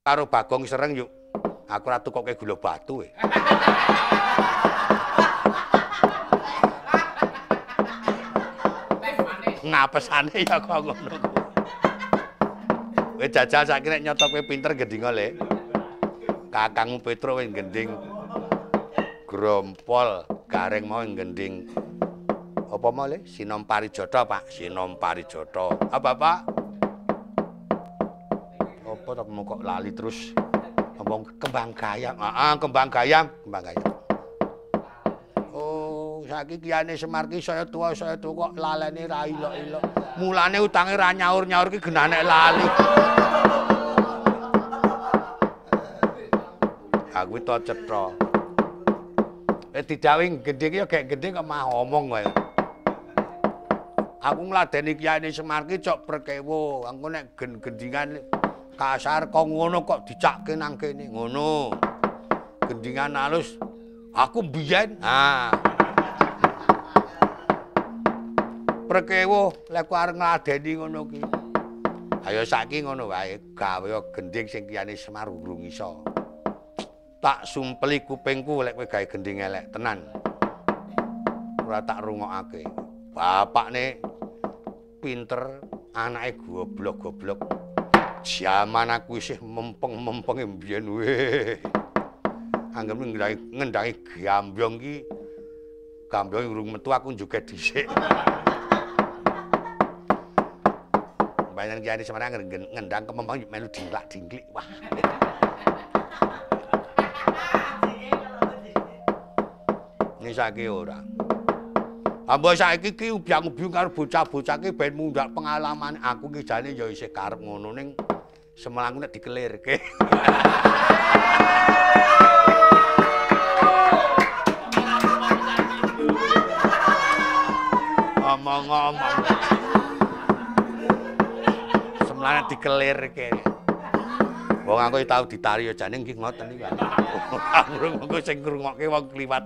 karo Bagong Sereng yuk. Aku ora tukoke gula batu. Ngapesane ya kok ngono. Kowe jajal saiki nek nyoto kowe pinter gendinga le. Kakangmu Petro wis gending grompol, gareng mau gending apa mau le? Sinom Parijata, Pak. Sinom Parijata. Apa, Pak? Apa tak mau kok lali terus ngomong kembang gayam. Kembang gayam, kembang gayam. Oh, saiki kiyane Semar ki saya tuwa kok lalene ra ilok-ilok. Mulane utange ra nyaur-nyaur ki genane lali. Aku to cetha. Didhawuhi gending ya gek gending kok mah omong wae. Aku ngladeni kiyane Semar ki cok perkewo. Engko nek gendingan kasar kok ngono kok dicakke nang kene ngono. Gendingan halus aku biyen. Perkewo lek arep ngladeni ngono ki. Ayo saiki ngono wae, gawe gending sing kiyane Semar urung iso. Tak sumpeli kupingku lek kowe gawe gending elek tenan. Ora tak rungokake. Bapakne pinter, anake goblok-goblok. Jaman aku isih mempeng-mempenge mbiyen weh. Anggep ngendangi gambyong ki. Gambyong urung metu aku njoget dhisik. Banyak kiyane Semarang ngendang kemempeng melu dinglak-dingklik. Wah. Ini saiki ora. Ambo saiki ki ubyang-ubyung karo bocah-bocah ki ben mundhak pengalaman aku ki jane ya isih karep ngono ning Semarang nek dikelirke. Omong-omong. Semarang dikelirke. Wong aku tau ditari ya jane nggih ngoten iki. Monggo sing ngrungokke wong kliwat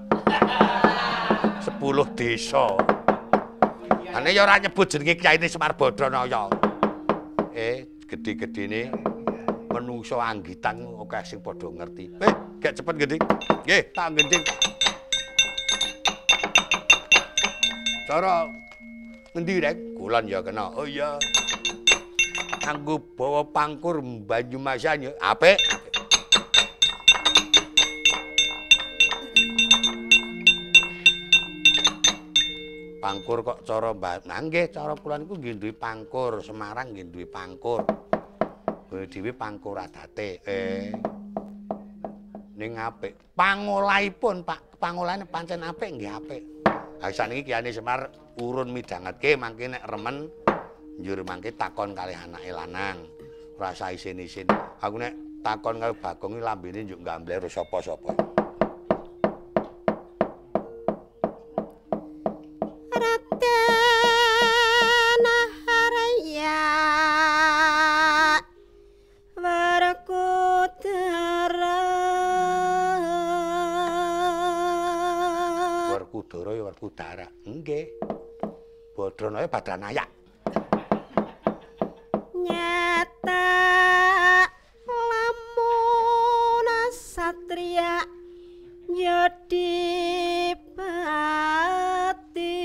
10 desa. Ane ya ora nyebut jenenge Kyaine Semar Badranaya. Gedhe-gedhene menungso anggitan akeh sing padha ngerti. Gek cepet gending. Nggih, tak gending. Cara ngendi rek? Kulon ya kena. Oh iya. Anggo bawa pangkur Banyumasan ya apik. Pangkur kok cara nggih cara kula niku nggih duwe pangkur, Semarang nggih duwe pangkur. Kowe dhewe pangkur adate. Ning apik. Pangolahipun, Pak, pangolahane pancen apik nggih apik. Ha saniki kiyane Semar urun midhangetke mangke nek remen njur mangke takon kalih anake lanang. Ora usah isin-isin. Aku nek takon karo Bagong iki lambene njuk ngambler sapa-sapa. Werkudara ya Werkudara. Nggih. Badranaya Badranaya. Nyata lamun satria nyedi pati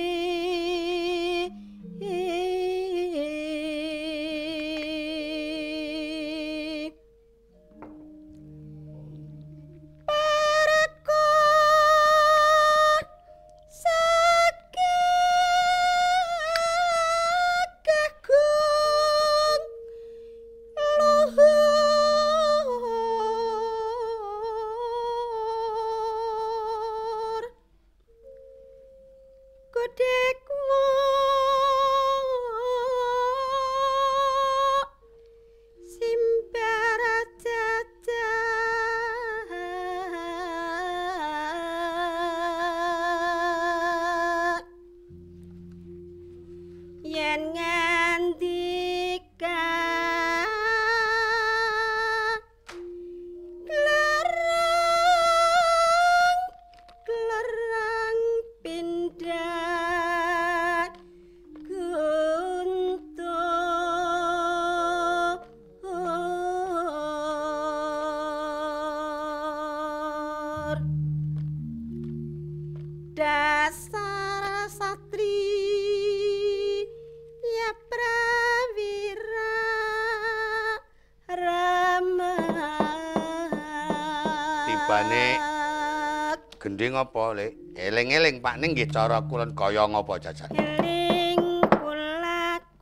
dasar satri ya prawira tibane gending apa Lek eling-eling Pak ning nggih cara kulon kaya ngapa jajan eling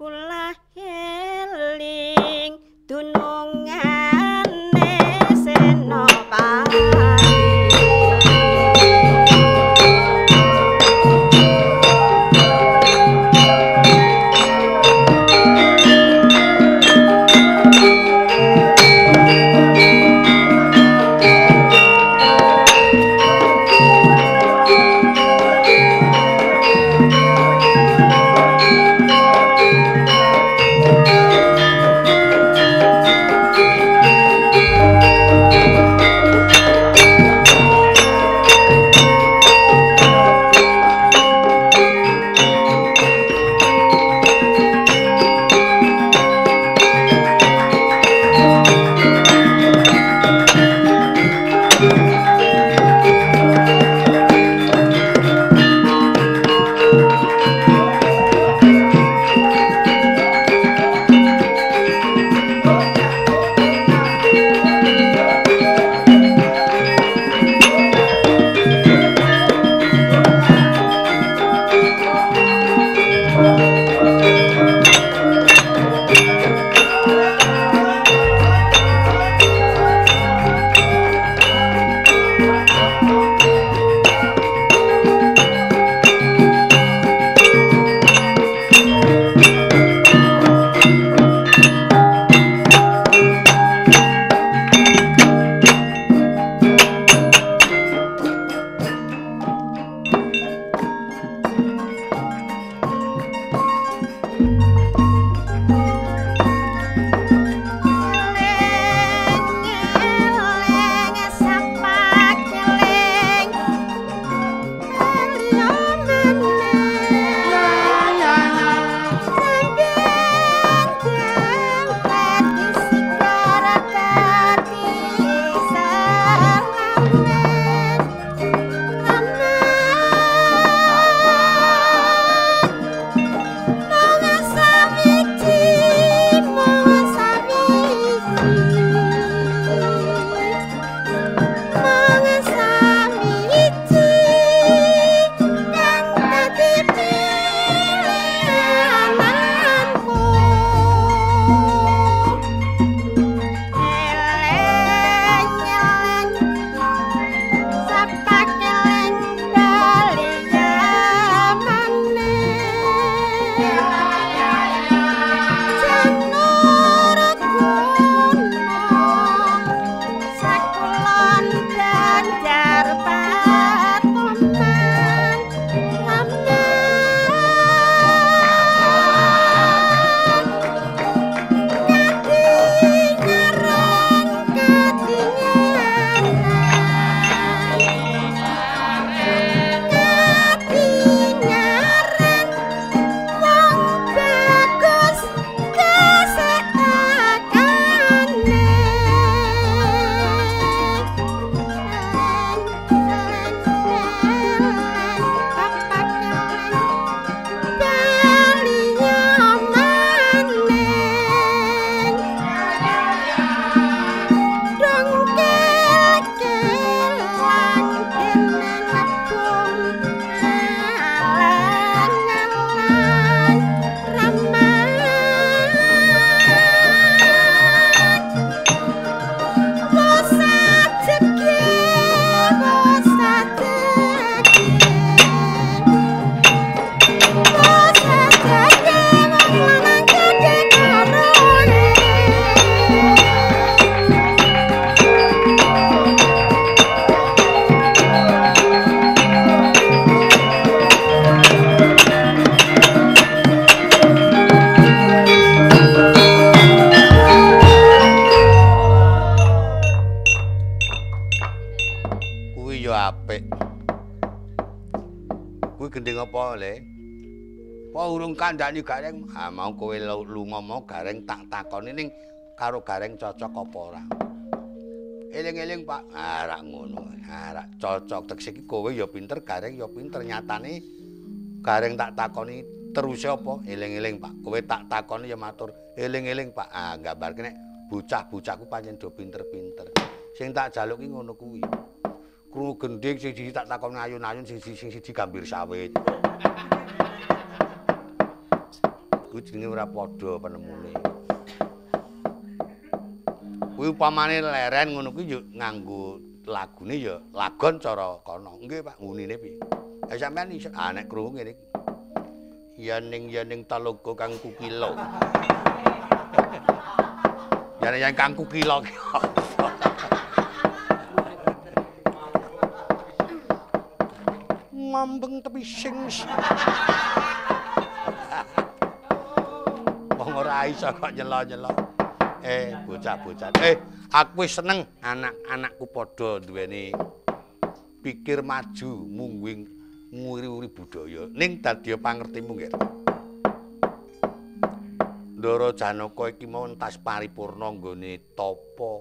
kula eling dunungane senopati gending apa le? Apa urung kandhani Gareng? Ah mau kowe lunga mau Gareng tak takoni ning karo Gareng cocok apa ora. Eling-eling Pak. Ah rak ngono. Ah rak cocok tekse iki kowe ya pinter, Gareng ya pinter nyatane. Gareng tak takoni terus apa? Eling-eling Pak. Kowe tak takoni ya matur. Eling-eling Pak. Ah gambarke nek bocah-bocahku pancen do pinter-pinter. Sing tak jaluk ki ngono kuwi. Krungu gendhing sing siji tak takoni ayun-ayun sing siji gambir sawit. Kuwi jenenge ora padha penemune. Kuwi upamane leren ngono kuwi yo nganggo lagune ya lagon cara kono. Nggih Pak, ngunine piye? Ha sampean iso nek krungu ngene iki. Yaning talaga kang kukila. Yaning kang kukila ki. Mambeng tapi sing wong ora iso kok nyela-nyela. Bocah-bocah. Aku wis seneng anak-anakku padha duweni pikir maju mungguing nguri-uri budaya. Ning dadi pangertimu nggih. Ndara Janaka iki mau entas paripurna nggone tapa.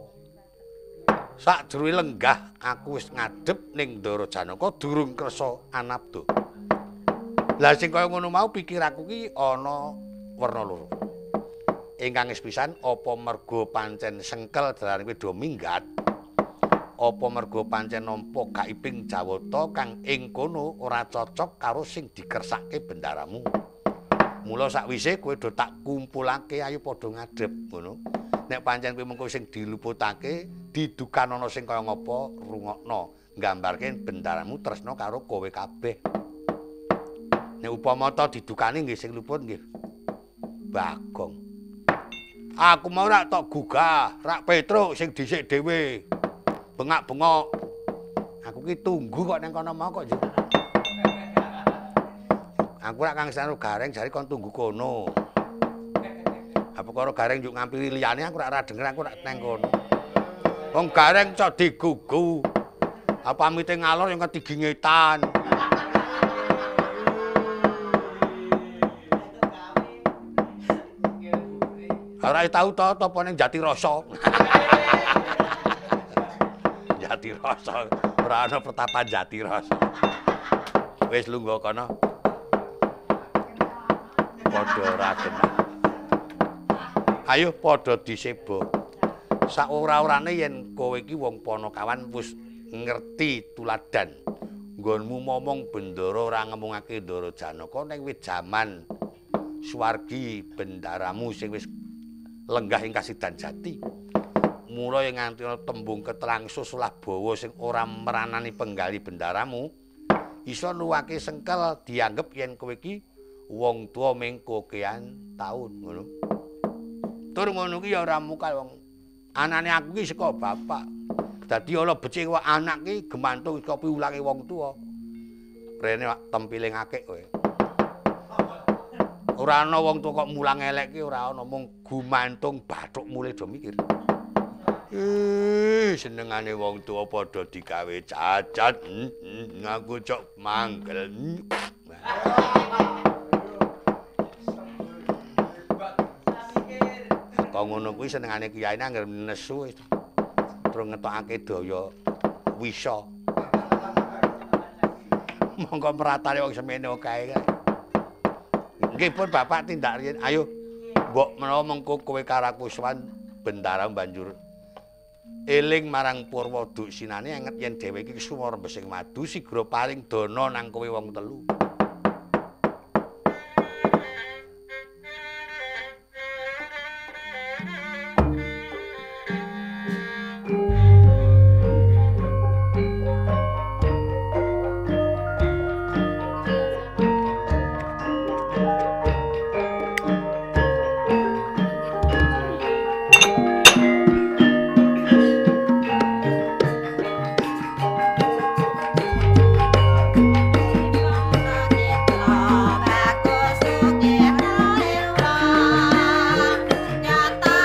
Sakjroning lenggah aku wis ngadhep ning Ndara Janaka durung kersa anabda. Lah sing kaya ngono mau pikir aku ki ana werna loro. Ingkang sepisan apa mergo pancen sengkel dalan kuwi do minggat. Apa mergo pancen nampa gaiping jawata kang ing kono ora cocok karo sing dikersake bendaramu. Mula sakwise kowe do tak kumpulake ayo padha ngadhep ngono. Nek pancen kowe mengko sing diluputake, didukan ana sing kaya ngapa rungokno, nggambarke bendaramu tresna karo kowe kabeh. Nek upama ta didukani nggih sing luput nggih. Bagong. Aku mau rak tok gugah, rak Petruk sing dhisik dhewe. Bengak-bengok. Aku ki tunggu kok nang kono mau kok. Aku rak Kang Sanu Gareng jare kon tunggu kono. Apa karo Gareng njuk ngampiri liyane aku rak ora denger aku rak nang kono. Wong Gareng cok digugu. Apa pamite ngalor yang ketinggitan. Ora tau to apa ning Jatirasa. Jatirasa, ora ana pertapan Jatirasa. Wis lungguh kono. Padha ora genah. Ayo padha diseba. Sak ora-orane yen kowe iki wong Panakawan wis ngerti tuladan. Nggonmu momong bendara ora ngemungake Ndara Janaka ning wit jaman suwargi bendaramu sing wis lenggah ing Kasidan Jati. Mula ing nganti tembung keterang susulah bawa sing ora meranani penggali bendaramu iso nuwake sengkel dianggep yen kowe iki wong tuwa mengko kean taun ngono. Tur ngono ki ya ora mukal wong anane aku ki saka bapak. Dadi ana becik wae anak ki gemantung saka piwulange wong tuwa. Rene wak tempiling akeh kowe. Ora ana wong tuwa kok mulang elek ki ora ana mung gumantung bathuk mulih do mikir. Senengane wong tuwa padha digawe cacat. Ngaku cok manggel. Kok ngono kuwi senengane kiyaine anggere nesu wis. Terus ngetokake daya wisa. Monggo meratane wong semene kae. Nggih pun Bapak tindak riyen. Ayo mbok menawa mengko kowe karakuswan bendara banjur eling marang Purwa Duksinane anget yen dhewe iki suwara besing madu sigra paring dana nang kowe wong telu. Nyata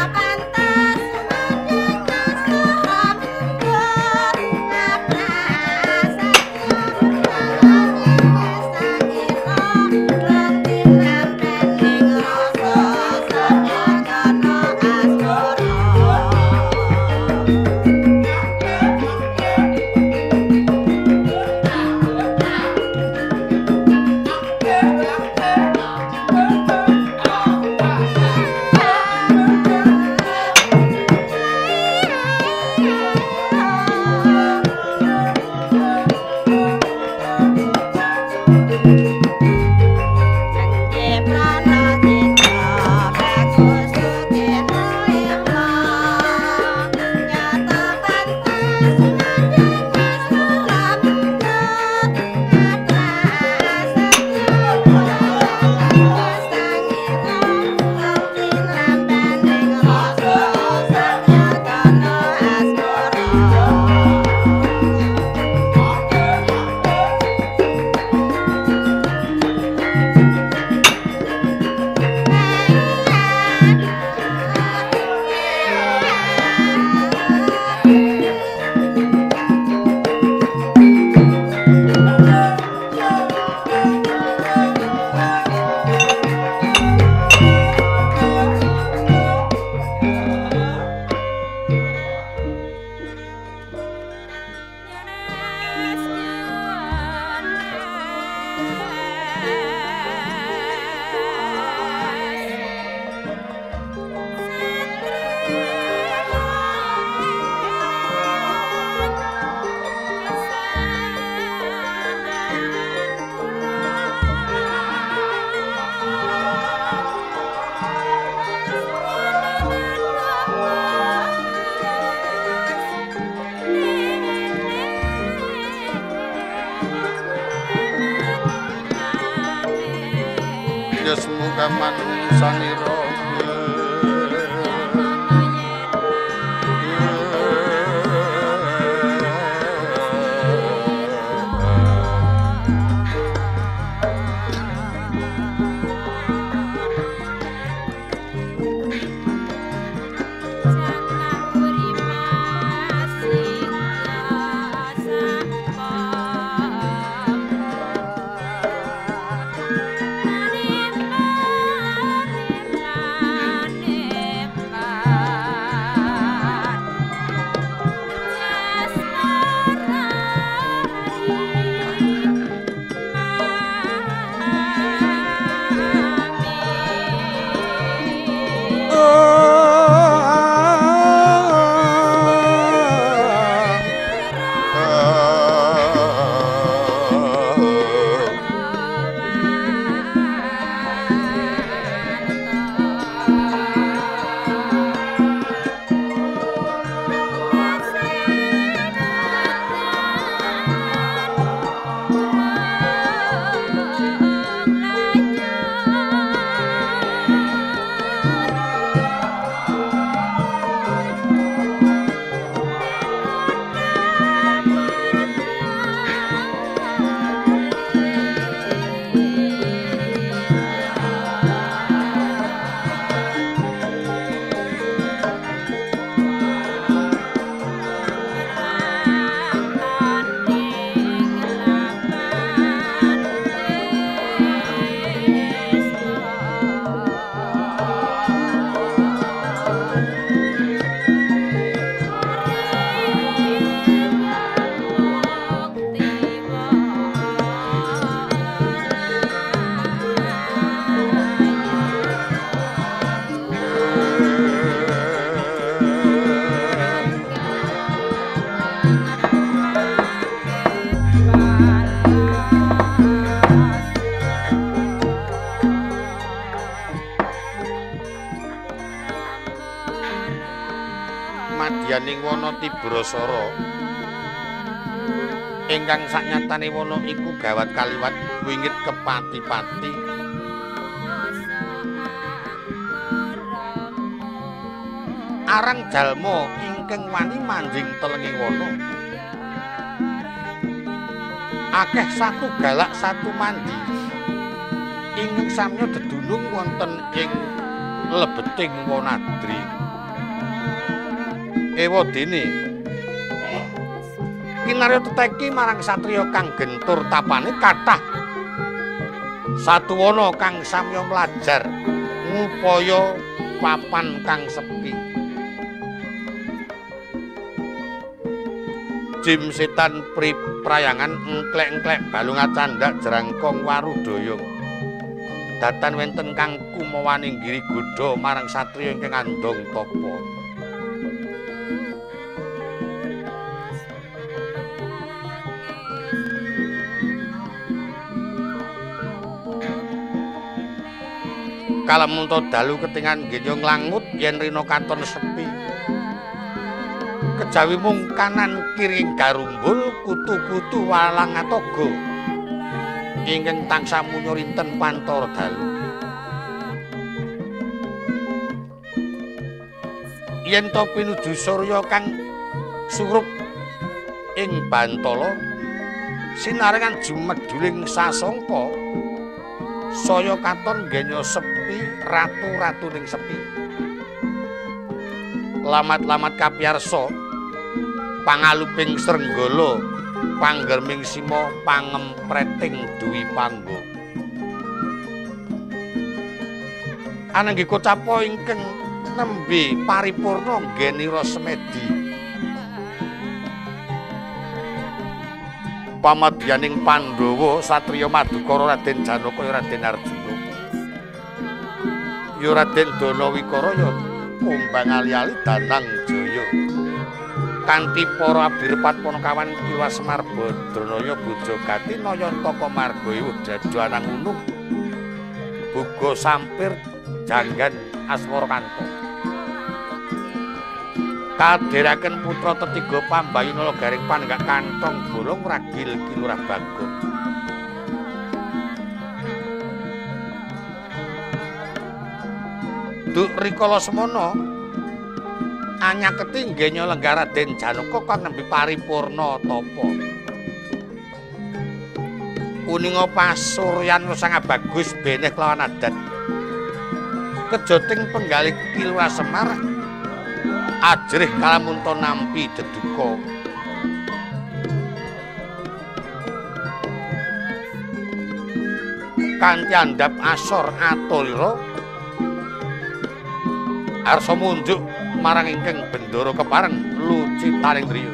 Ya semoga manungsanira madyaning wana Tibrasara ingkang saknyatane wana iku gawat kaliwat wingit kepati-pati arang jalma ingkang wani manjing telenging wana akeh satu galak satu mandi ingkang samya dedunung wonten ing lebeting Wanadri ewa dene kinarya teteki marang satriya kang gentur tapane kathah satuwana kang samya mlajar ngupaya papan kang sepi jim setan prayangan engklek-engklek balung acandak jerangkong warudaya datan wenten kang kumawaning giri godha marang satriya ingkang andhong tapa kalamunta dalu ketingan nggenya nglangut yen rina katon sepi kejawi mung kanan kiri garumbul kutu-kutu walang atoga ingkang tansah munya rinten pantara dalu yen to pinuju surya kang surup ing Bantala sinarengan jumeduling sasangka saya katon nggenya sepi ratu-ratu ning sepi lamat-lamat kapiyarsa pangaluping srenggala panggerming sima pangempreting duwi panggo ananging kocapa ingkang nembe paripurna nggenira semedi pamadyaning Pandhawa satriya Madukara Raden Janaka ya Raden Arjuna ya Raden Danawikara ya kumbang ali-ali danang jaya kanthi para abdirepat Panakawan Kiwa Semar Badranaya Bojogati Nayantaka Marga Dadu Anang Unung Buga Sampir Janggan Aswara Kanta kadhiraken putra tetiga Pambayuna Garing Panenggak Kantong Bolong Ragil Kilurah Bagong. Duk rikala semana anyaketi nggenya lenggah Raden Janaka kang nembe paripurna tapa. Kuninga pasuryan sang bagus beneh kelawan adat. Kejoting penggalih Kilurah Semar ajrih kalamunta nampi deduka. Kanthi andhap asor atulira arsa munjuk marang ingkang bendara kepareng lucitaning driya.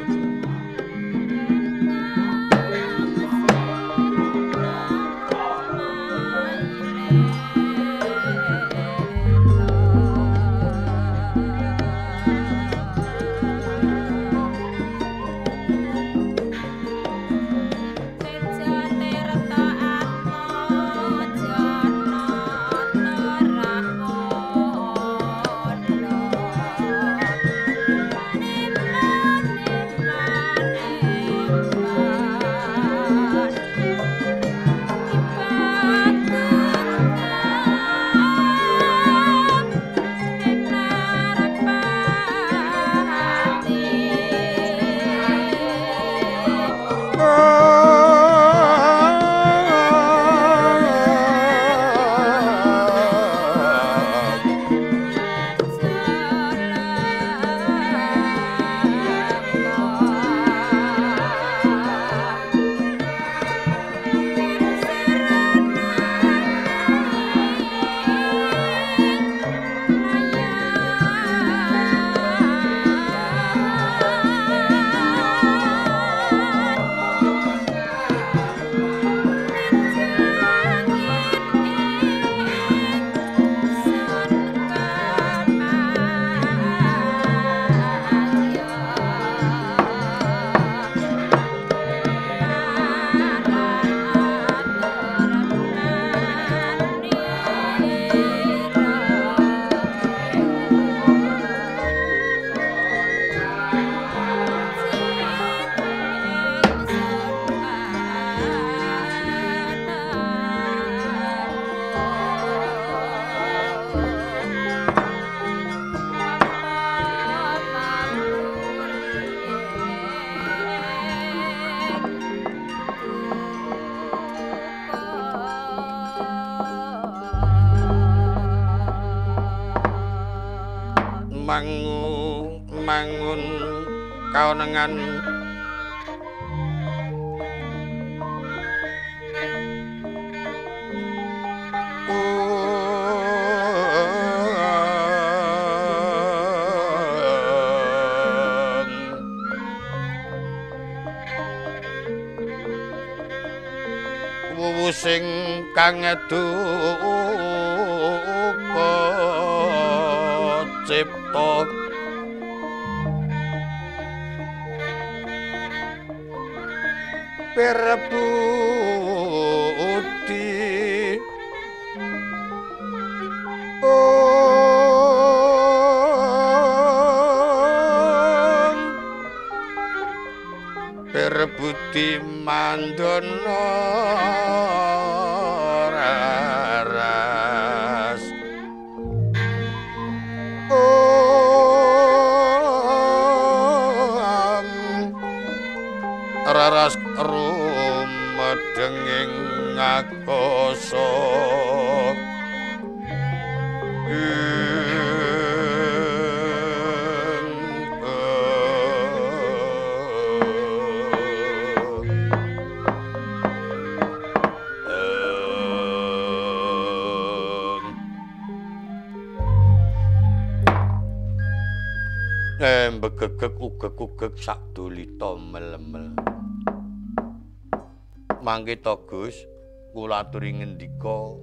Mangun kaonengan wuwusing kang duka cipta perbuti perbuti mandana raras raras rumedenging ngakoso begegek ugek-ugek sakdolita melemel. Mangke to Gus, kula aturi ngendika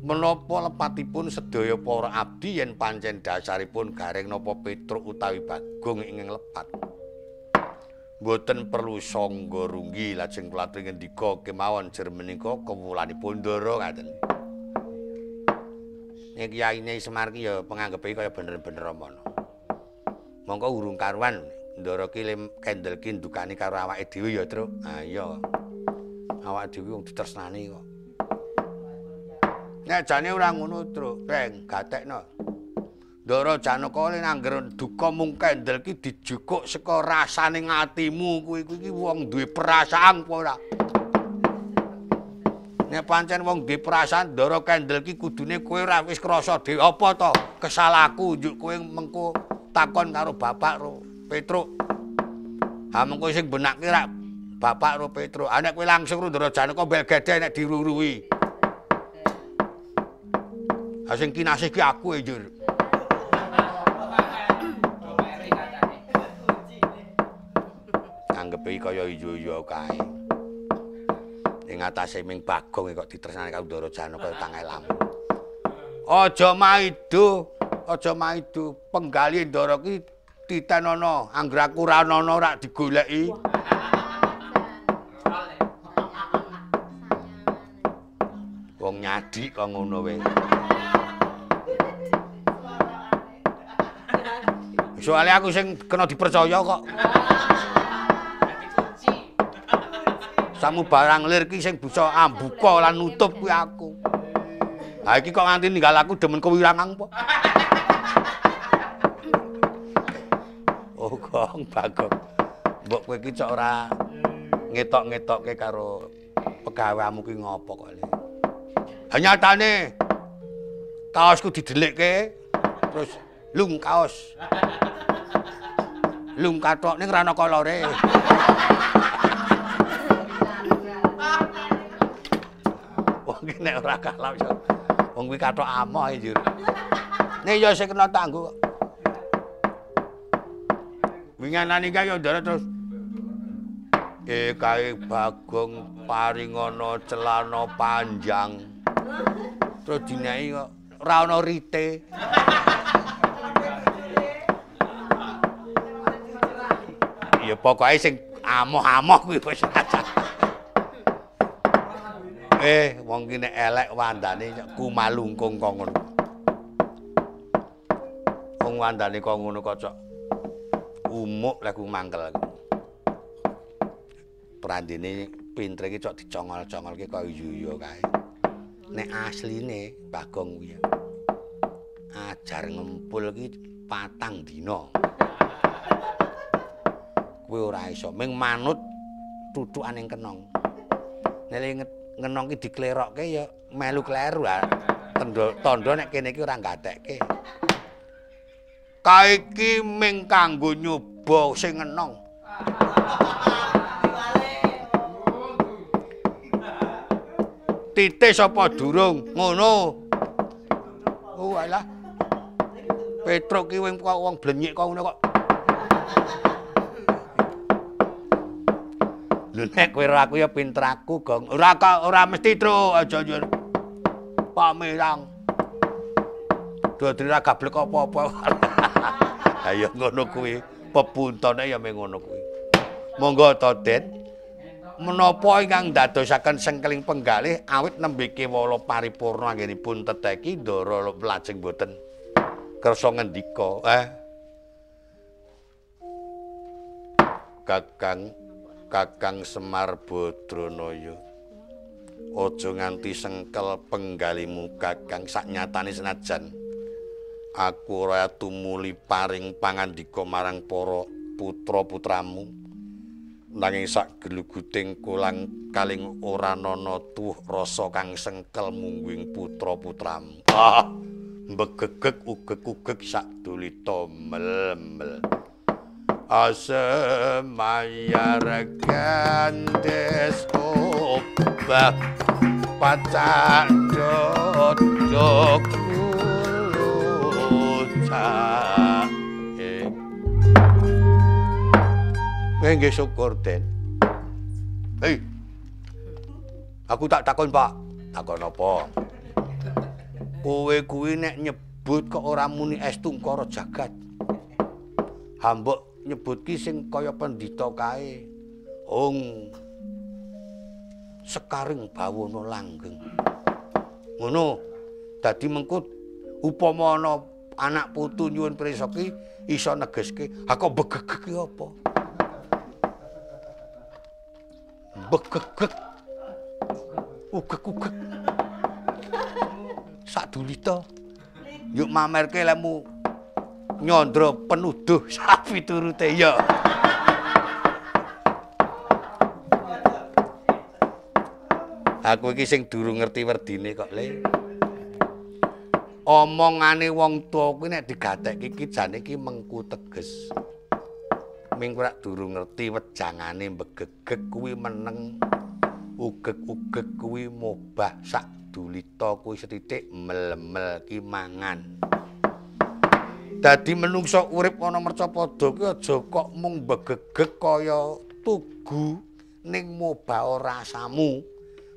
menapa lepatipun sedaya para abdi yen pancen dasaripun garing napa Petruk utawi Bagong ingkang lepat. Mboten perlu sangga runggi lajeng kula aturi ngendika kemawon jer menika kawulanipun Ndara ngaten. Nek Kyaine Semar ki ya panganggepe kaya bener-bener ramana. Mongko urung karuan ndara ki kendel ki ndukani karo awake dhewe ya, Truk. Ah iya. Awake dhewe wong ditresnani kok. Nek jane ora ngono, Truk. Beng, gatekno. Ndara Janaka len angger duka mung kendel ki dijukuk saka rasaning atimu kuwi wong duwe perasaan apa ora? Nek pancen wong duwe perasaan ndara kendel ki kudune kowe ora wis krasa dhewe apa to? Kesalahku njuk kowe mengko takon karo bapak ro Petruk. Ha mengko sing benake rak bapak ro Petruk. Ha nek kowe langsung ro Ndara Janaka bel gedhe nek diruruhi. Ha sing kinasih ki aku e njur. Anggepe kaya iya-iya kae. Ing atase ming Bagong kok ditresnani karo Ndara Janaka tangelam. Aja maido, penggali Ndara ki titenana, angger aku ora ana ora digoleki. Wong nyadi kok ngono wae. Soale aku sing kena dipercaya kok. Samu barang lir ki sing bisa ambuka lan nutup kuwi aku. Ha iki kok nganti ninggal aku demen kewirangan po. Oh, Gong Bagong. Mbok kowe iki cok ora ngetok-ngetokke karo pegaweanmu ki ngopo kok le. Ha nyatane kaosku didelikke terus lung kaos. Lung kathok ning rana kolore. Wong iki nek ora kalap yo. Wong kuwi kathok amoh njur. Nek yo sing kena tanggo kok. Winganane iki yo ndara terus kae Bagong paringana celana panjang. Terus dinai kok ora ana rite. Ya pokoke sing amoh-amoh kuwi wis aja. Wong ki nek elek wandane kumalungkung kok ngono. Wong wandane kok ngono kok cok umuk lek mangkel. Prandene pintre iki cok dicongol-congolke kaya yuya kae. Nek asline Bagong kuwi ajar ngempul ki 4 dina. Kowe ora iso ming manut tutukaning kenong. Nek ngenong ki diklerokke ya melu kleru ha. Tandha nek kene iki ora gatekke. Kae iki ming kanggo nyoba sing ngenong. Titis apa durung? Ngono. Oh alah. Petruk ki wong blenyik kok ngono kok. Lho nek kowe ora aku ya pinter aku, Gong. Ora mesti, Truk. Aja njur. Pamirang. Dadi ora gablek apa-apa. Ha ya ngono kuwi. Pebuntone ya mung ngono kuwi. Monggo to, Den. Menapa ingkang dadosaken sengkeling penggalih awit nembe kewala paripurna anggenipun teteki Ndara lajeng boten kersa ngendika. Kakang Semar Badranaya. Aja nganti sengkel penggalimu, Kakang. Saknyatane senajan aku ora tumuli paring pangandika marang para putra-putramu, nanging sak geluguting kulang kaling ora ana tuh rasa kang sengkel mungguing putra-putramu. Mbegegeg ugeg-ugeg sak dulita mel-mel. Asemayar gandes obah pacak dodok lucak. Nggih syukur, Den. Hei. Aku tak takon, Pak. Takon apa? Kowe kuwi nek nyebut kok ora muni Estungkara Jagat. Hambok nyebut ki sing kaya pendhita kae. Sekaring bawana langgeng. Ngono. Dadi mengko upama ana anak putu nyuwun pirsa ki iso negeske ha kok begegek ki apa begegek ugek-ugek sak dulita yuk mamerke lemu nyandra penuduh sak piturute ya aku iki sing durung ngerti werdine kok le omongane wong tuwa kuwi nek digatekke iki jane iki mengku teges ming ora durung ngerti wejangane begegek kuwi meneng ugek-ugek kuwi mobah sak dulita kuwi sethithik mel-mel ki mangan dadi menungsa urip ana mercapada kuwi aja kok mung begegek kaya tugu ning mobah rasamu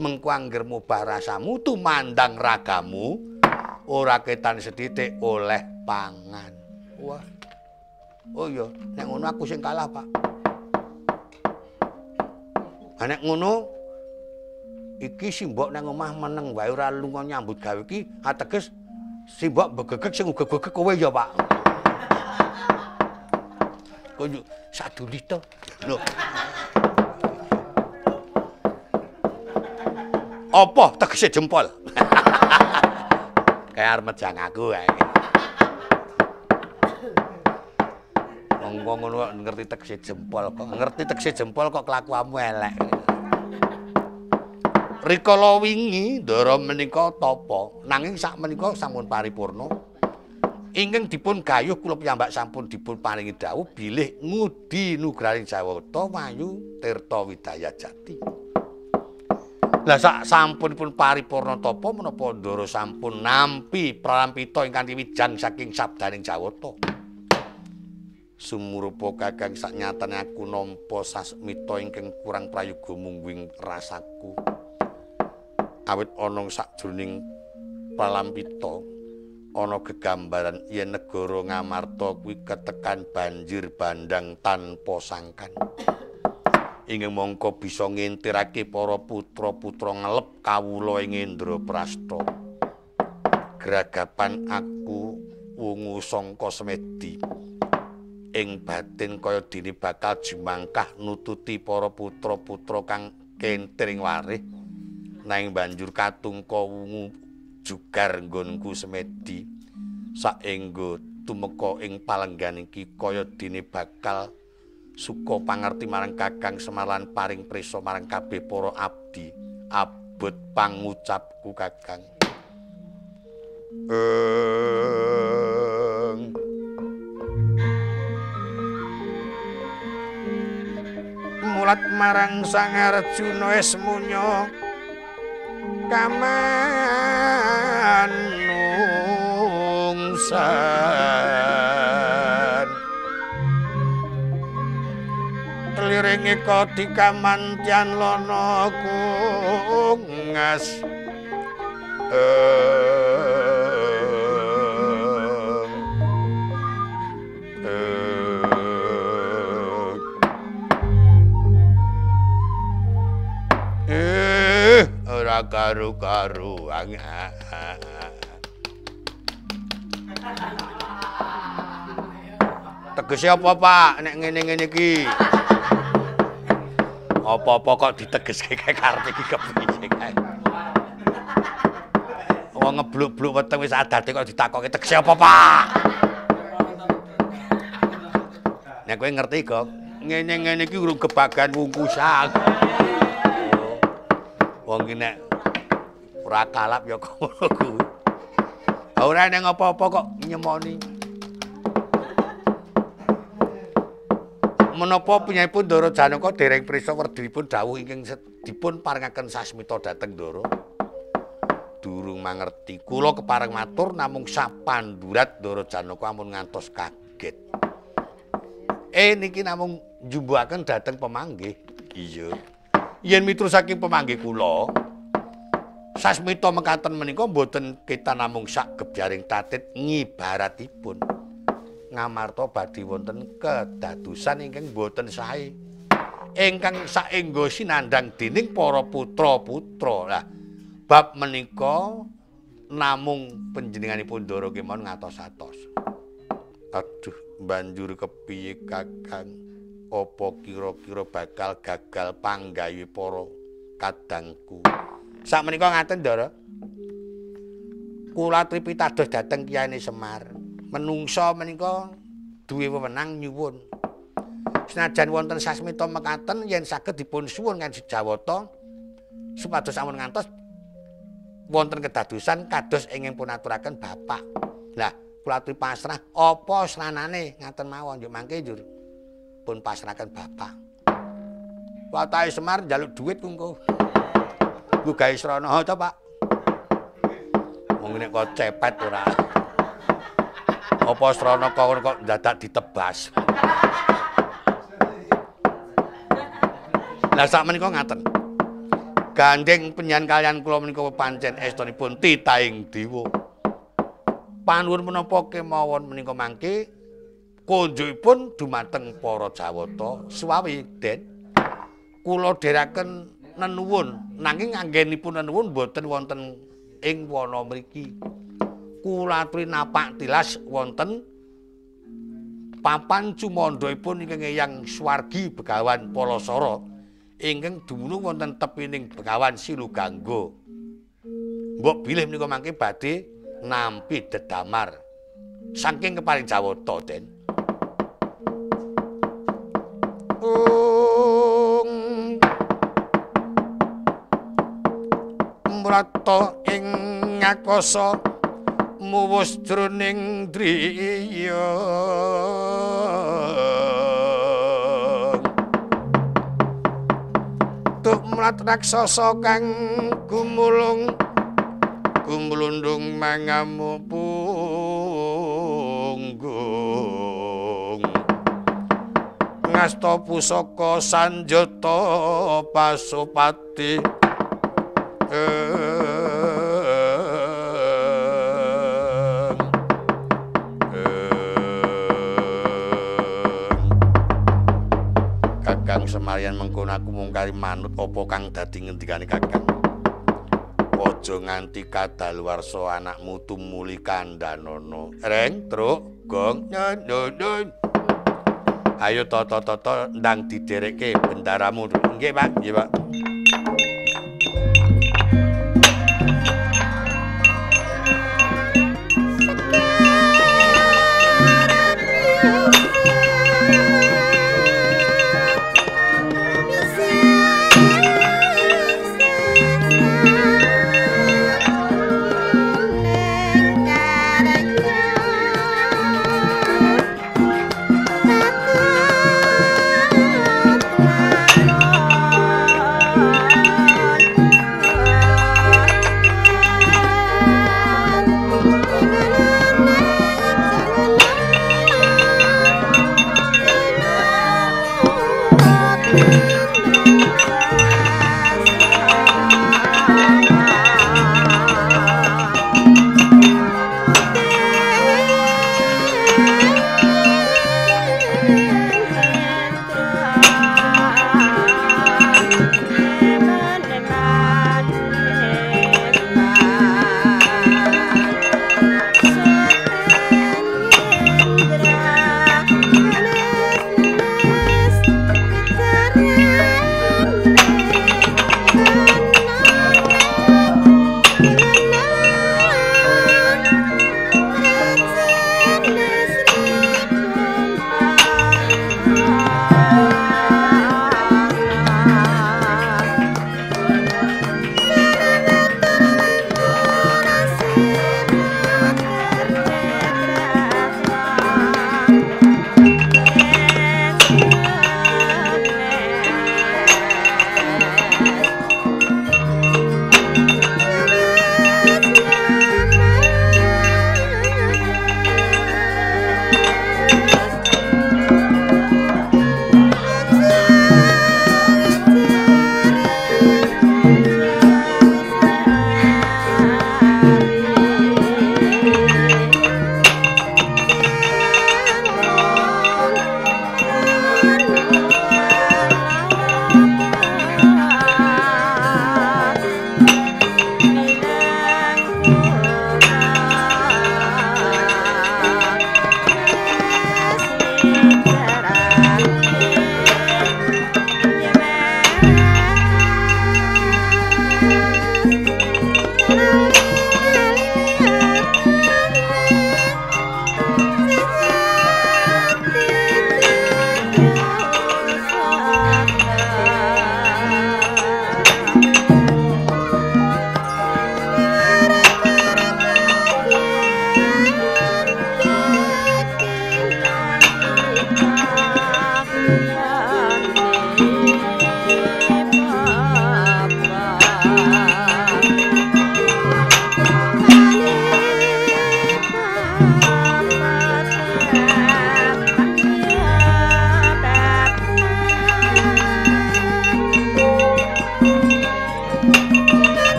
mengko angger mobah rasamu tumandang ragamu ora ketan sethithik oleh pangan wah oh iya nek ngono aku sing kalah Pak nek ngono iki simbok nang omah meneng wae ora lunga nyambut gawe iki ateges simbok begegek sing ugeg-ugeg kowe ya Pak kok sadulita lho apa tegese jempol kayak arep mejang aku kae wong ngono ngerti tegese jempol kok kelakuanmu elek rikala wingi ndara menika tapa nanging sak menika sampun paripurna ingkang dipun gayuh kula piyambak sampun dipun paringi dawuh bilih ngudi nugraning Jawata Wayu Tirta Widaya Jati lah sak sampunipun paripurna tapa menapa ndara sampun nampi pralampita ingkang wijan saking sabdaning Jawata sumurupa kakang saknyatane aku nampa sasmita ingkang kurang prayoga mungguing rasaku awit ana sakjroning pralampita ana gegambaran yen negara Ngamarta kuwi ketekan banjir bandang tanpa sangkan ingkang mongko bisa ngentirake para putra-putra ngelep kawula ing Indraprasta gragapan aku wungu sangka semedi ing batin kaya dene bakal jumangkah nututi para putra-putra kang kentring warih nanging banjur katungka wungu jugar nggonku semedi saengga tumeka ing palenggan iki kaya dene bakal suka pangerti marang Kakang Semar lan paring prisa marang kabeh para abdi abot pangucapku Kakang mulat marang Sang Arjuna esmunya kamanungsan liring eka dikamantian lono kungas ora karu-karuan tegese apa Pak nek ngene-ngene iki apa-apa kok ditegeske kae karep iki kepiye kae wong ngebluk-bluk weteng wis adate kok ditakoki tegese apa Pak nek kowe ngerti kok ngene-ngene iki urung kebagan wungkusan wong iki nek ora kalap ya ngono kuwi ora nek apa-apa kok nyemoni menapa penyaipun Ndara Janaka dereng prisa werdinipun dawuh ingkang dipun paringaken sasmita dhateng Ndara durung mangerti kula kepareng matur namung sapandurat Ndara Janaka ampun ngantos kaget niki namung njumbuhaken dhateng pemanggih iya yen miturut saking pemanggih kula sasmita mekaten menika mboten kita namung sak gebyaring tatit ngibaratipun Ngamarta badhe wonten kedadosan ingkang boten sae ingkang saengga sinandhang dening para putra-putra. Lah bab menika namung panjenenganipun Ndara kemawon ngatos-atos. Aduh, banjur kepiye Kakang? Apa kira-kira bakal gagal panggawe para kadangku? Sakmenika ngaten, Ndara. Kula tripitados dhateng Kyai Semar. Menungsa menika duwe wewenang nyuwun. Senajan wonten sasmita mekaten yen saged dipun suwun kan Jawata supados sampun ngantos wonten kedadosan kados ingin pun aturaken Bapak. Lah, kula aturi pasrah apa sranane ngaten mawon njuk mangke njur pun pasrahaken Bapak. Watahe Semar njaluk dhuwit engko. Nggo gawe srana to, Pak. Wong nek kok cepet ora. Apa srana kok dadak ditebas. Lah sakmenika ngaten. Gandeng penyan kalian kula menika pancen estunipun titahing dewa. Panuwun menapa kemawon menika mangke kunjukipun dumateng para Jawata suwawi Den. Kula dherekaken nenuwun nanging anggenipun nenuwun boten wonten ing wana mriki. Kula aturi napak tilas wonten papan cumandhaipun ingkang Eyang Swargi Begawan Palasara ingkang dumunung wonten tepining Begawan Silugangga. Mbok bilih menika mangke badhe nampi dedamar saking keparing Jawata Den. Mrata ing ngakasa muwus jroning driya tuk mrat raksasa kang gumulundung mangamu punggung ngasta pusaka sanjata Pasupati Kakang Semarian mengkono aku mung kari manut apa kang dadi ngendikane Kakang. Aja nganti kadaluwarsa anakmu tumuli kandhanana. Reng, truk, gong, nyun. Ayo toto ndang diderekke bendaramu. Nggih, Pak. Nggih, Pak.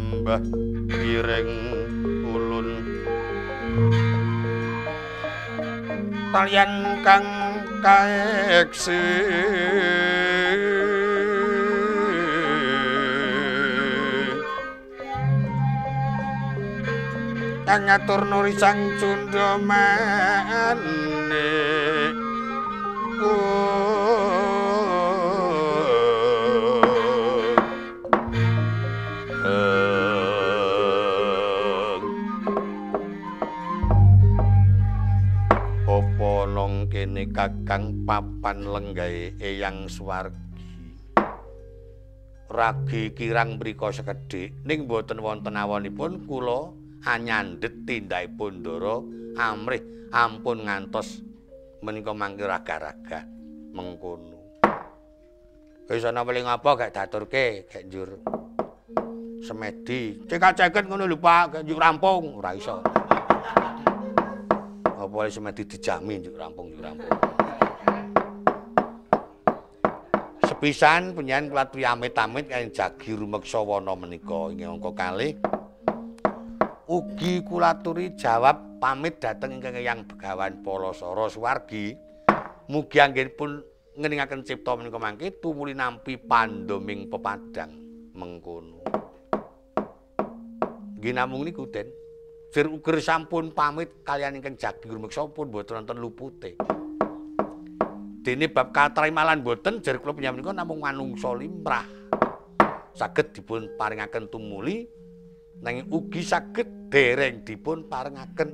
lembah piring ulun talian kang kaeksi kang ngatur nuri sang cundha mane apa nang kene kakang papan lenggahe eyang swargi ragi kirang mrika sekedhik ning boten wonten awonipun kula anyandhet tindakipun Ndara amrih ampun ngantos menika mangke raga-raga mengkono. Wis ana weling apa gak daturke gak njur semedi. Cekak-ceket ngono lho Pak, gak njur rampung ora iso. Apa semedi dijamin njur rampung. Sepisan penyanyi kula amit-amit kaliyan jagi rumeksa wana menika ing angka kalih. Ugi kula aturi jawab pamit dhateng ingkang Eyang Begawan Palasara Suwargi. Mugi anggenipun ngeningaken cipta menika mangke tumuli nampi pandoming pepadang mengkono. Nggih namung niku Den. Fir uger sampun pamit kaliyan ingkang jagi rumeksa pun boten wonten lupute. Dene bab katrimalan boten jar kula panjenengan menika namung manungsa limrah. Saged dipun paringaken tumuli nanging ugi saged dereng dipun parengaken.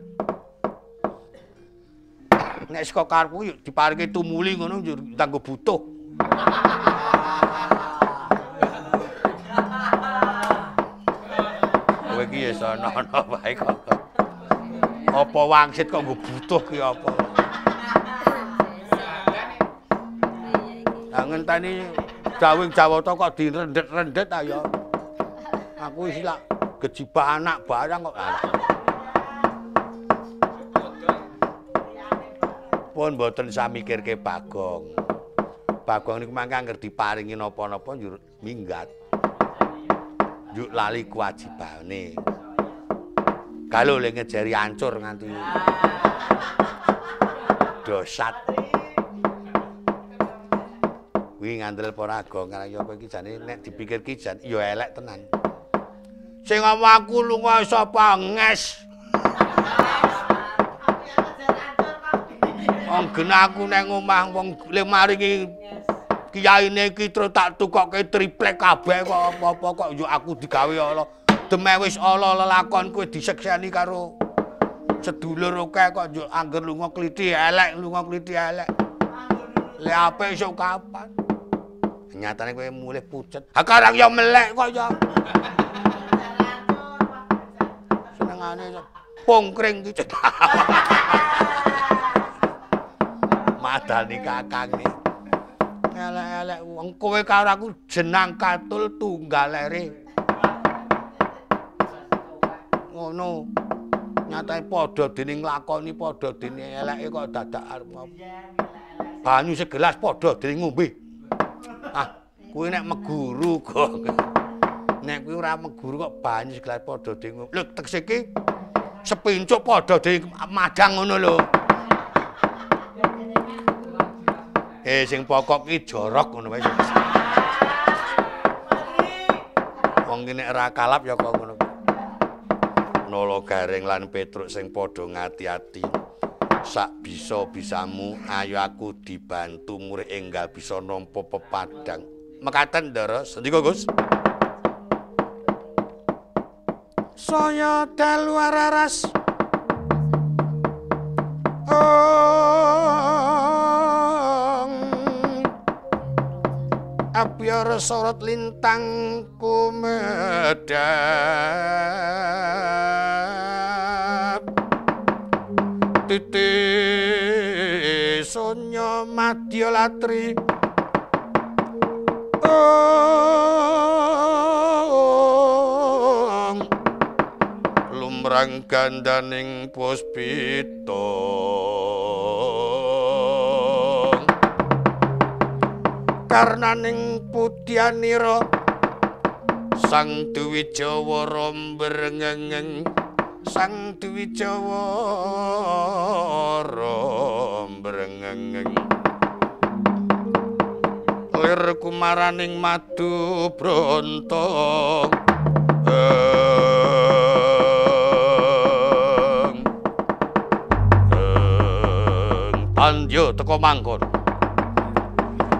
Nek saka karepku yuk diparingi tumuli ngono njur kanggo butuh. Kowe iki ya ana wae kok. Apa wangsit kok nggo butuh ki apa? Lah ngenteni jawing Jawata kok direndet-rendet ayo. Aku wis lak gejibak anak barang kok pun mboten samikirke Bagong. Bagong niku mangke angger diparingi napa-napa njur minggat. Njuk lali kewajibane. Kalau le ngejari ancur nganti dosat. Kuwi ngandel para Agong kaya kowe iki jane nek dipikir ki jan ya elek tenan. Sing ngomong aku lunga sapa nges. Wong gen aku nang omah wong le maringi kiyaine iki terus tak tukokke triplek kabeh kok apa-apa kok yo aku digawe Allah. Deme wis Allah lelakon kowe disekseni karo sedulur akeh kok yo angger lunga kliti elek. Le apik esuk kapan? Nyatane kowe mulih pucet. Ha karang yo melek kok yo. Senengane pongkring iki. Madani kakang iki. Elek-elek wong kowe karo aku jenang katul tunggal ere. Ngono. Nyatane padha dene nglakoni padha dene eleke kok dadak arep banyu segelas padha dene ngombe. Ah, kuwi nek meguru kok. Nek kuwi ora meguru kok banyu segelas padha dene ngombe. Lho tekse iki sepincuk padha dene madang ngono lho. Sing pokok ki jorok ngono wae. Wong ki nek ora kalap ya kok ngono. Nolo Gareng lan Petruk sing padha ngati-ati. Sak bisa-bisamu ayo aku dibantu murid enggal bisa nampa pepadang. Mekaten Ndara, sendika Gus? Saya dalu araras. Abyar sorot lintang kumedap titi sonya madya latri lumrang gandaning puspita karnaning putyanira Sang Dwijawara mbrengeng Sang Dwijawara mbrengeng lir kumaraning madu bronto Pandya teka mangkon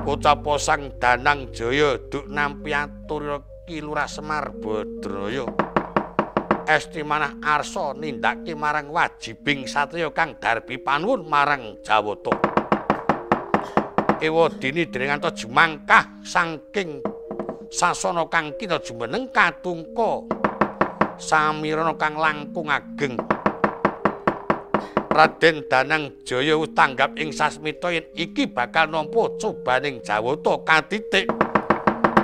Kocapa Sang Danang Jaya duk nampi atur Ki Lurah Semar Badraya esti manah arsa nindakake marang wajibing satriya kang darbi panuwun marang Jawata ewadene derengan jumangkah saking sasana kang kita jumeneng katungka samirana kang langkung ageng Raden Danang Jaya wis tanggap ing sasmita yen iki bakal nampa cobaning Jawata katitik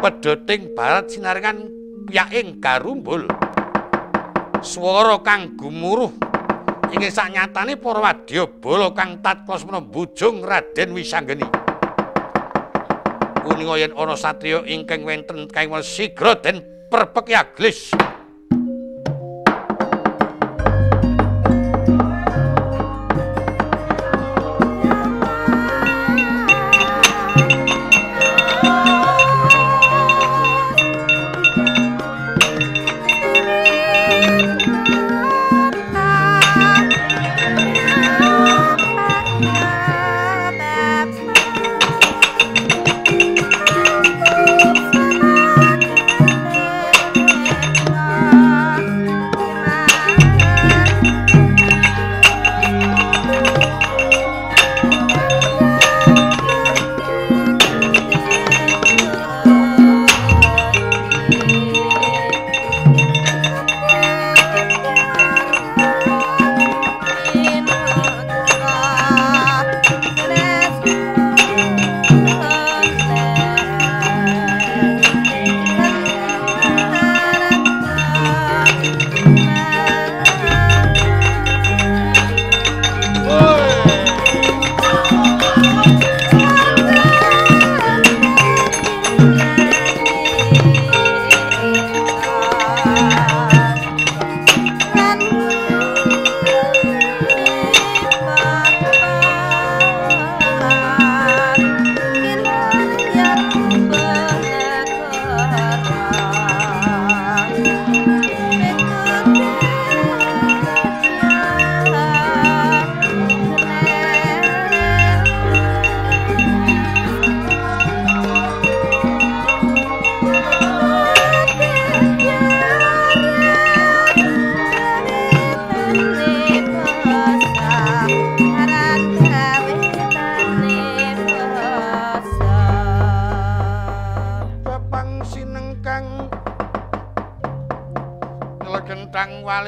pedhoting barat sinarengan piyaking garumbul swara kang gumuruh ing sanyatane para wadyabala kang tatkala semana bujung Raden Wisanggeni kuninga yen ana satriya ingkang wenten kang sigra den perpeki aglis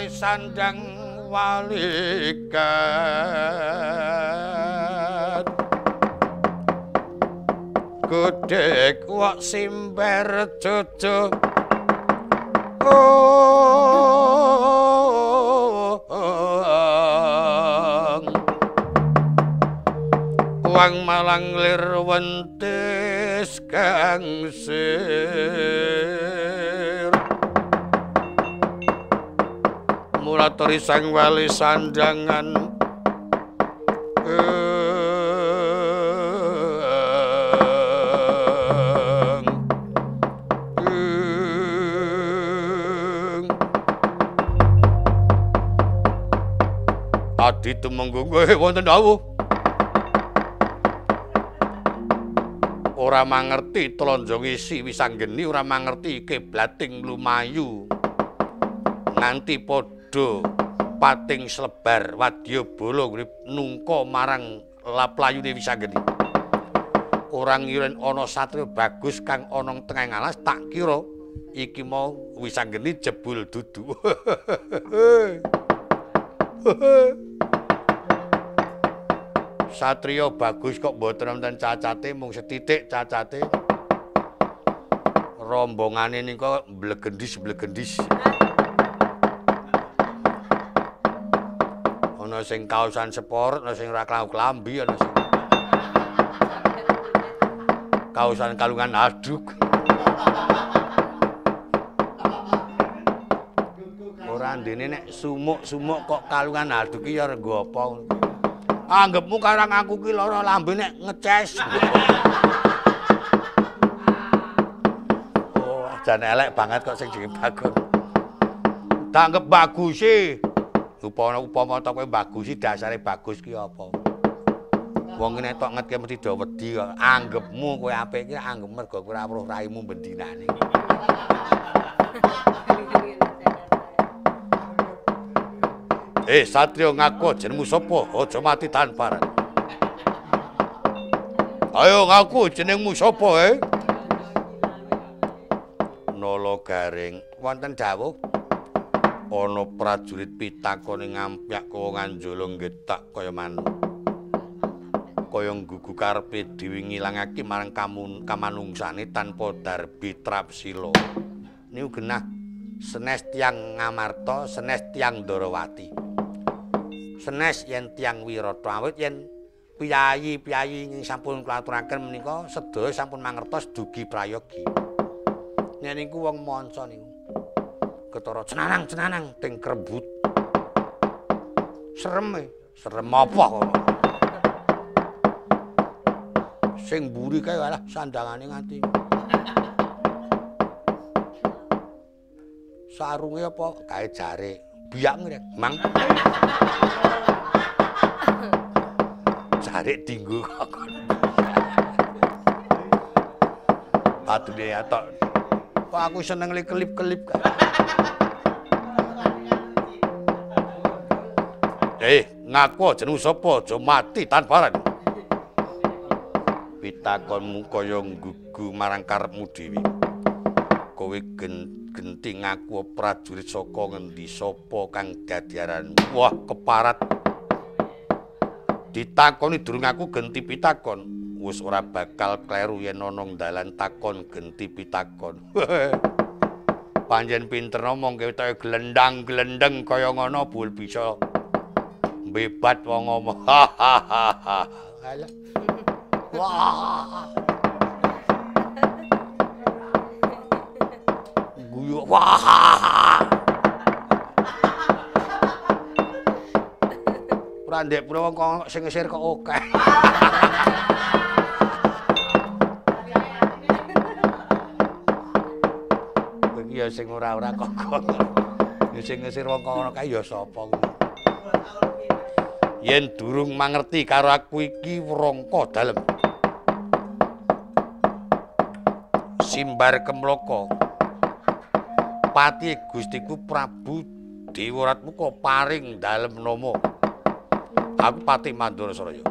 Sandang walikan Gudeg wak simper jojo Wang malang lir wentis gangsir Mulatori sang wali sandangan Adi tumenggung wonten dawuh ora mangerti tlonjong isi Wisanggeni ora mangerti kiblating lumayu nganti padha pating slebar wadyabala urip nungka marang laplayune Wisanggeni ora ngiren ana satriya bagus kang ana tengah alas tak kira iki mau Wisanggeni jebul dudu Satriya bagus kok mboten wonten cacate mung setitik cacate rombongane nika mblegendis ana sing kaosan sport ana sing ora klambi ana sing kaosan kalungan aduk Ora ndene nek sumuk-sumuk kok kalungan aduk iki ya renggo apa. Anggepmu karang aku ki lara lambe nek ngeces. Oh, jan elek banget kok sing jenenge Bagong. Tanggep bagus sih. Upama tok kowe bagus sih dasare bagus ki apa? Wong nek tok ngetke mesti do wedi kok. Anggepmu kowe apik ki anggep mergo kowe ora weruh raimu bendinane. Satrio ngaku jenengmu sapa? Aja mati tanparan. Ayo ngaku jenengmu sapa, Nala Garing. Wonten dawuh ana prajurit pitakone ngampyak kowongan jolo nggetak kaya manuk. Kaya nggugu karepe dhewe ngilangake marang kamanungsane tanpa darbi trapsila. Niku genah senes tiyang Ngamarta, senes tiyang Ndarawati. Senes yen tiyang Wirata awit yen piyayi-piyayi ing sampun kula aturaken menika sedaya sampun mangertos dugi prayogi. Nek niku wong manca niku ketara cenanang-cenanang teng krebut. Serem apa kok. Sing mburi kae alah sandangane ngati. Sarunge apa kae jare biak ngrek, Mang. Jare dinggo kok. Atune atok. Kok aku seneng kelip-kelip kae. Ngaku jenengmu sapa? Aja mati tanparan. Pitakonmu kaya nggugu marang karepmu dhewe. Kowe genti ngaku prajurit saka ngendi sapa kang dadi aranmu? Wah, keparat. Ditakoni durung aku genti pitakon. Wis ora bakal kleru yen ana dalan takon genti pitakon. Panjen pinter ngomong ketoke glendang-glendeng kaya ngono bul bisa bebat wong ngomong. Alah. Wah. Guyu. Wah. Ora ndek pura wong sing ngesir kok akeh. Iki ya sing ora-ora kok. Ya sing ngesir wong kono kae ya sapa kuwi. Yen durung mangerti karo aku iki wrangka dalem. Simbar Kemloko. Pati Gustiku Prabu Dewaratmuka paring dalem nama. Aku Pati Mandura Saraya.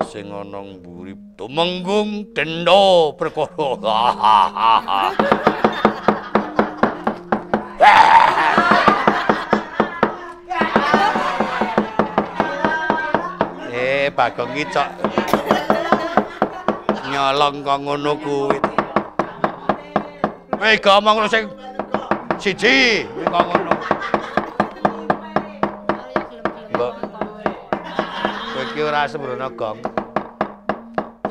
Sing ana mburi tumenggung denda perkara. Bagong iki cok nyolong kok ngono kuwi. Gak omong sing siji kok ngono. Mbok kowe iki ora sembrono gong.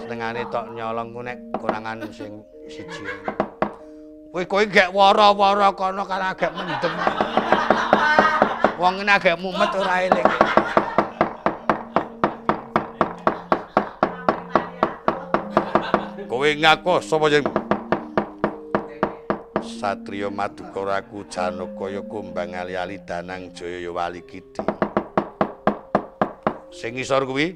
Senengane tok nyolong ku nek kurangan sing siji. Kowe gek wara-wara kono karo agek mendem. Wong ngene agek mumet ora eling. Kowe ngaku sapa jenengmu? Satrio Madukaraku Janakaya Kumbang ali-ali Danang Jaya Walikiti. Sing ngisor kuwi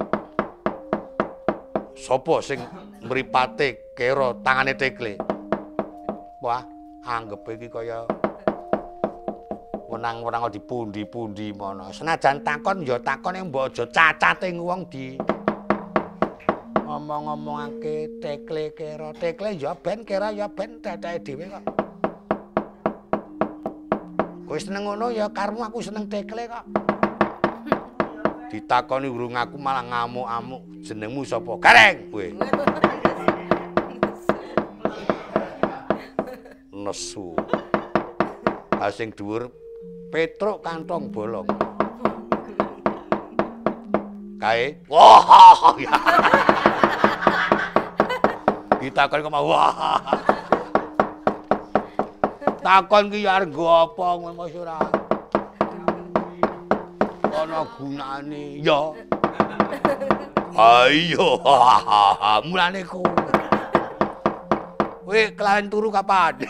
sapa sing mripate kera tangane tekle? Wah, anggep iki kaya wenang-wenang di pundi-pundi mono. Senajan takon ya takon yang mbok aja cacating wong di ngomong-ngomongake tekle kera. Tekle ya ben kera ya ben teteke dhewe kok. Kowe seneng ngono ya karmu aku seneng tekle kok. Ditakoni urung aku malah ngamuk-amuk. Jenengmu sapa? Gareng kowe. Nesu. Ha sing dhuwur Petruk kantong bolong. Kae. Wah. Ditakoni kok wah. Takon ki ya arep nggo apa ngono Mas ora. Ana gunane ya. Ayo. Mulane ku. Kowe kelawan turu kapan?